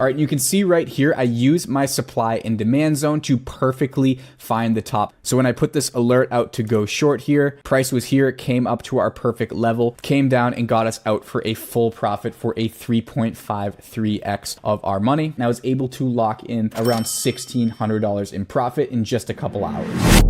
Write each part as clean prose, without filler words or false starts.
All right, you can see right here, I use my supply and demand zone to perfectly find the top. So when I put this alert out to go short here, price was here, came up to our perfect level, came down and got us out for a full profit for a 3.53x of our money. And I was able to lock in around $1,600 in profit in just a couple hours.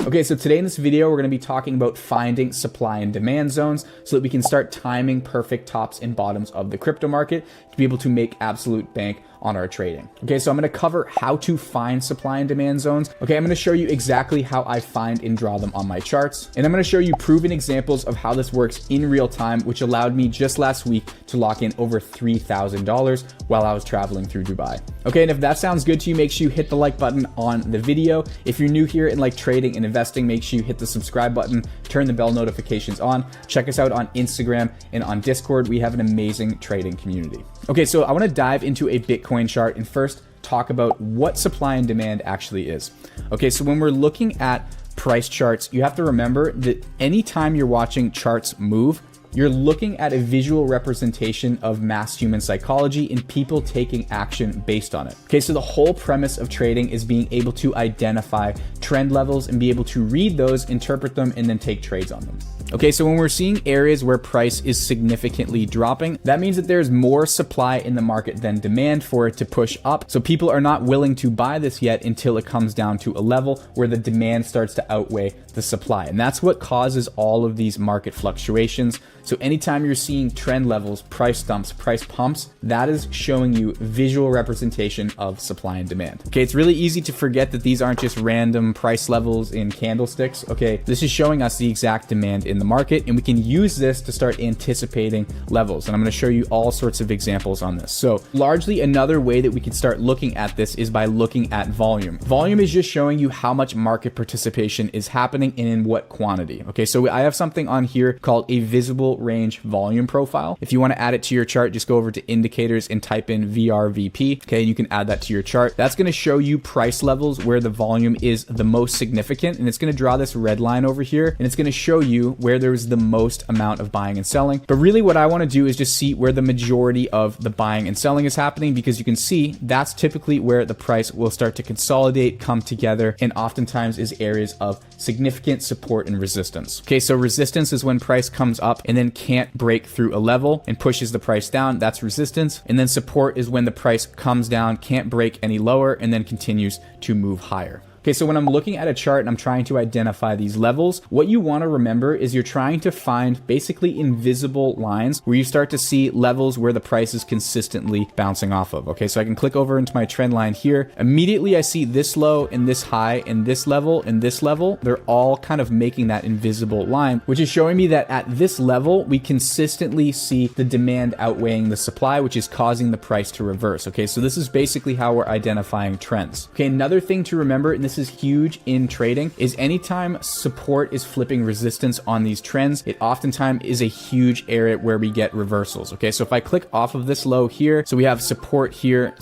Okay, so today in this video, we're going to be talking about finding supply and demand zones so that we can start timing perfect tops and bottoms of the crypto market to be able to make absolute bank on our trading. Okay, so I'm going to cover how to find supply and demand zones. Okay, I'm going to show you exactly how I find and draw them on my charts. And I'm going to show you proven examples of how this works in real time, which allowed me just last week to lock in over $3,000 while I was traveling through Dubai. Okay, and if that sounds good to you, make sure you hit the like button on the video. If you're new here and like trading and investing, make sure you hit the subscribe button, turn the bell notifications on. Check us out on Instagram and on Discord. We have an amazing trading community. Okay, so I want to dive into a Bitcoin chart and first talk about what supply and demand actually is. Okay, so when we're looking at price charts, you have to remember that anytime you're watching charts move, you're looking at a visual representation of mass human psychology and people taking action based on it. Okay, so the whole premise of trading is being able to identify trend levels and be able to read those, interpret them, and then take trades on them. Okay, so when we're seeing areas where price is significantly dropping, that means that there's more supply in the market than demand for it to push up. So people are not willing to buy this yet until it comes down to a level where the demand starts to outweigh the supply. And that's what causes all of these market fluctuations. So anytime you're seeing trend levels, price dumps, price pumps, that is showing you visual representation of supply and demand. Okay, it's really easy to forget that these aren't just random price levels in candlesticks. Okay, this is showing us the exact demand in the market, and we can use this to start anticipating levels. And I'm going to show you all sorts of examples on this. So largely another way that we can start looking at this is by looking at volume. Volume is just showing you how much market participation is happening and in what quantity. Okay, so I have something on here called a visible range volume profile. If you want to add it to your chart, just go over to indicators and type in VRVP. Okay, and you can add that to your chart. That's going to show you price levels where the volume is the most significant, and it's going to draw this red line over here, and it's going to show you where there's the most amount of buying and selling. But really what I want to do is just see where the majority of the buying and selling is happening, because you can see that's typically where the price will start to consolidate, come together, and oftentimes is areas of significant support and resistance. Okay, so resistance is when price comes up and then can't break through a level and pushes the price down. That's resistance. And then support is when the price comes down, can't break any lower, and then continues to move higher. Okay, so when I'm looking at a chart and I'm trying to identify these levels, what you want to remember is you're trying to find basically invisible lines where you start to see levels where the price is consistently bouncing off of. Okay, so I can click over into my trend line here. Immediately I see this low and this high and this level and this level. They're all kind of making that invisible line, which is showing me that at this level, we consistently see the demand outweighing the supply, which is causing the price to reverse. Okay, so this is basically how we're identifying trends. Okay, another thing to remember, and this is huge in trading, is anytime support is flipping resistance on these trends, it oftentimes is a huge area where we get reversals. Okay, so if I click off of this low here, so we have support here,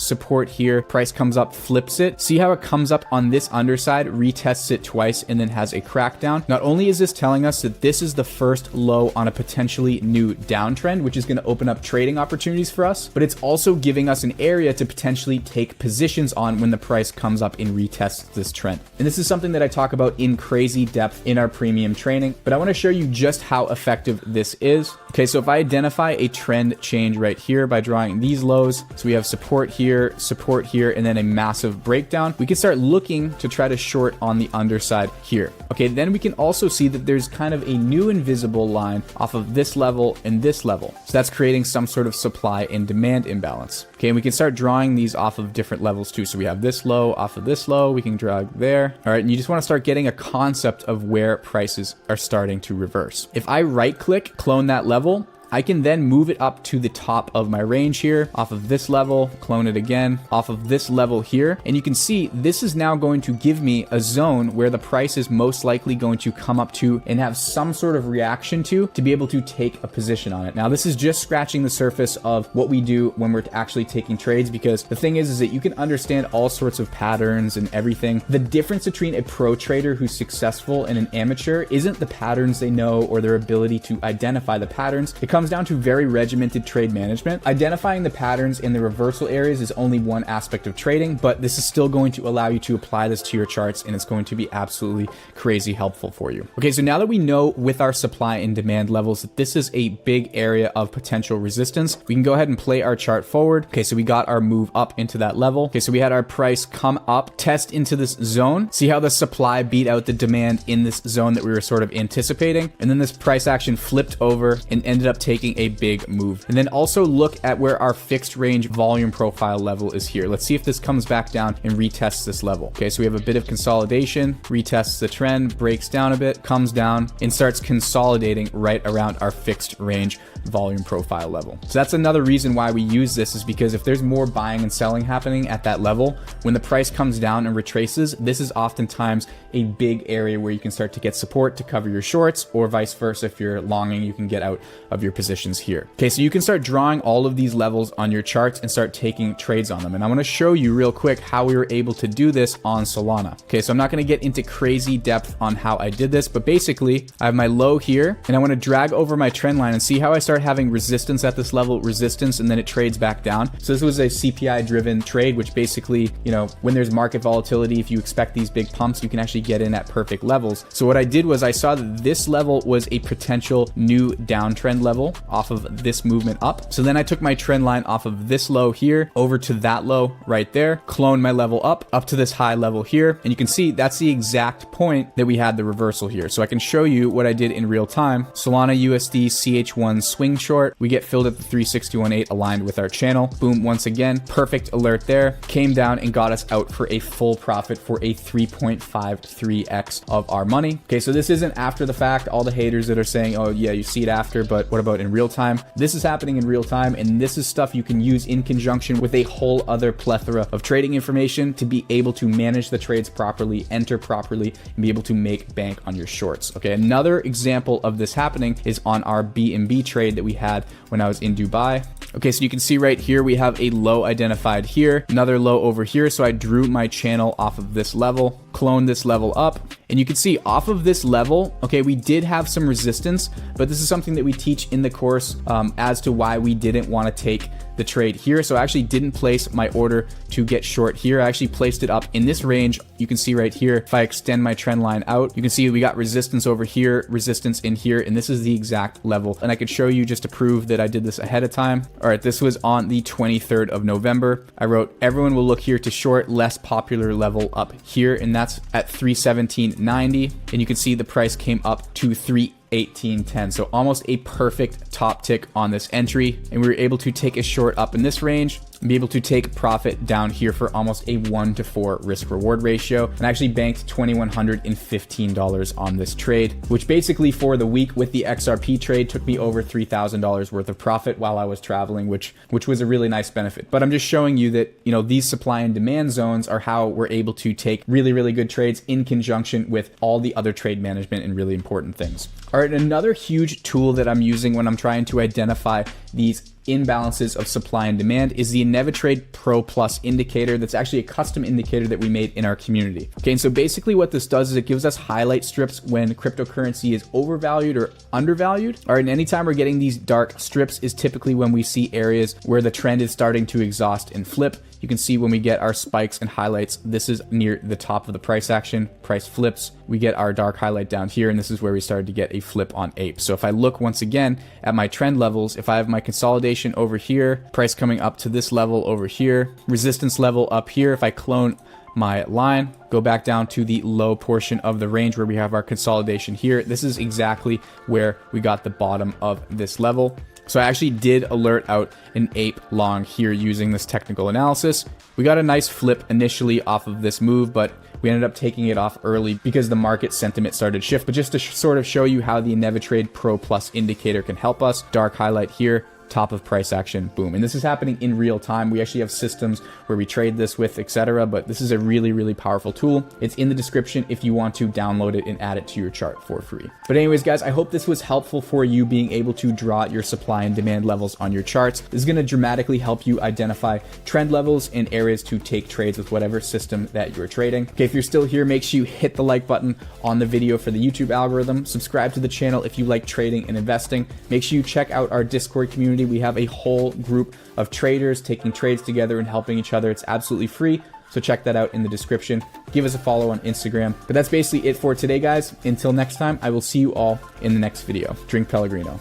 price comes up, flips it. See how it comes up on this underside, retests it twice, and then has a crackdown. Not only is this telling us that this is the first low on a potentially new downtrend, which is going to open up trading opportunities for us, but it's also giving us an area to potentially take positions on when the price comes up and retests this trend. And this is something that I talk about in crazy depth in our premium training, but I want to show you just how effective this is. Okay, so if I identify a trend change right here by drawing these lows, so we have support here, and then a massive breakdown, we can start looking to try to short on the underside here. Okay, then we can also see that there's kind of a new invisible line off of this level and this level. So that's creating some sort of supply and demand imbalance. Okay, and we can start drawing these off of different levels too. So we have this low off of this low, we can drag there. All right, and you just want to start getting a concept of where prices are starting to reverse. If I right click, clone that level, I can then move it up to the top of my range here, off of this level, clone it again, off of this level here. And you can see this is now going to give me a zone where the price is most likely going to come up to and have some sort of reaction to be able to take a position on it. Now, this is just scratching the surface of what we do when we're actually taking trades, because the thing is that you can understand all sorts of patterns and everything. The difference between a pro trader who's successful and an amateur isn't the patterns they know or their ability to identify the patterns. It comes comes down to very regimented trade management. Identifying the patterns in the reversal areas is only one aspect of trading, but this is still going to allow you to apply this to your charts, and it's going to be absolutely crazy helpful for you. Okay, so now that we know with our supply and demand levels that this is a big area of potential resistance, we can go ahead and play our chart forward. Okay, so we got our move up into that level. Okay, so we had our price come up, test into this zone. See how the supply beat out the demand in this zone that we were sort of anticipating, and then this price action flipped over and ended up taking a big move. And then also look at where our fixed range volume profile level is here. Let's see if this comes back down and retests this level. Okay, so we have a bit of consolidation, retests the trend, breaks down a bit, comes down, and starts consolidating right around our fixed range volume profile level. So that's another reason why we use this, is because if there's more buying and selling happening at that level, when the price comes down and retraces, this is oftentimes a big area where you can start to get support to cover your shorts, or vice versa. If you're longing, you can get out of your positions here. Okay, so you can start drawing all of these levels on your charts and start taking trades on them. And I want to show you real quick how we were able to do this on Solana. Okay, so I'm not going to get into crazy depth on how I did this, but basically I have my low here and I want to drag over my trend line and see how I start having resistance at this level, resistance, and then it trades back down. So this was a CPI driven trade, which basically, you know, when there's market volatility, if you expect these big pumps, you can actually get in at perfect levels. So what I did was I saw that this level was a potential new downtrend level off of this movement up. So then I took my trend line off of this low here over to that low right there, clone my level up to this high level here. And you can see that's the exact point that we had the reversal here. So I can show you what I did in real time. Solana USD CH1 swing short. We get filled at the 361.8 aligned with our channel. Boom, once again, perfect alert there. Came down and got us out for a full profit for a 3.53x of our money. Okay, so this isn't after the fact. All the haters that are saying, oh yeah, you see it after, but what about in real time? This is happening in real time, and this is stuff you can use in conjunction with a whole other plethora of trading information to be able to manage the trades properly, enter properly, and be able to make bank on your shorts. Okay, another example of this happening is on our BNB trade that we had when I was in Dubai. Okay, so you can see right here, we have a low identified here, another low over here. So I drew my channel off of this level, cloned this level up, and you can see off of this level, okay, we did have some resistance, but this is something that we teach in the course as to why we didn't want to take the trade here. So I actually didn't place my order to get short here. I actually placed it up in this range. You can see right here, if I extend my trend line out, you can see we got resistance over here, resistance in here, and this is the exact level. And I could show you just to prove that I did this ahead of time. All right, this was on the 23rd of November. I wrote, everyone will look here to short, less popular level up here, and that's at 317.90. And you can see the price came up to 318.10. So almost a perfect top tick on this entry. And we were able to take a short up in this range and be able to take profit down here for almost a 1-to-4 risk reward ratio. And I actually banked $2,115 on this trade, which basically for the week with the XRP trade took me over $3,000 worth of profit while I was traveling, which was a really nice benefit. But I'm just showing you that, you know, these supply and demand zones are how we're able to take really, really good trades in conjunction with all the other trade management and really important things. All right, another huge tool that I'm using when I'm trying to identify these imbalances of supply and demand is the Innovatrade Pro Plus indicator. That's actually a custom indicator that we made in our community. Okay, and so basically what this does is it gives us highlight strips when cryptocurrency is overvalued or undervalued. All right, and anytime we're getting these dark strips is typically when we see areas where the trend is starting to exhaust and flip. You can see when we get our spikes and highlights, this is near the top of the price action, price flips. We get our dark highlight down here, and this is where we started to get a flip on ape. So if I look once again at my trend levels, if I have my consolidation over here, price coming up to this level over here, resistance level up here, if I clone my line, go back down to the low portion of the range where we have our consolidation here, this is exactly where we got the bottom of this level. So I actually did alert out an ape long here using this technical analysis. We got a nice flip initially off of this move, but we ended up taking it off early because the market sentiment started to shift. But just to sort of show you how the Innovatrade Pro Plus indicator can help us, dark highlight here, top of price action, boom. And this is happening in real time. We actually have systems where we trade this with, etc. But this is a really, really powerful tool. It's in the description if you want to download it and add it to your chart for free. But anyways, guys, I hope this was helpful for you being able to draw your supply and demand levels on your charts. This is going to dramatically help you identify trend levels and areas to take trades with whatever system that you're trading. Okay, if you're still here, make sure you hit the like button on the video for the YouTube algorithm. Subscribe to the channel if you like trading and investing. Make sure you check out our Discord community. We have a whole group of traders taking trades together and helping each other. It's absolutely free. So check that out in the description. Give us a follow on Instagram. But that's basically it for today, guys. Until next time, I will see you all in the next video. Drink Pellegrino.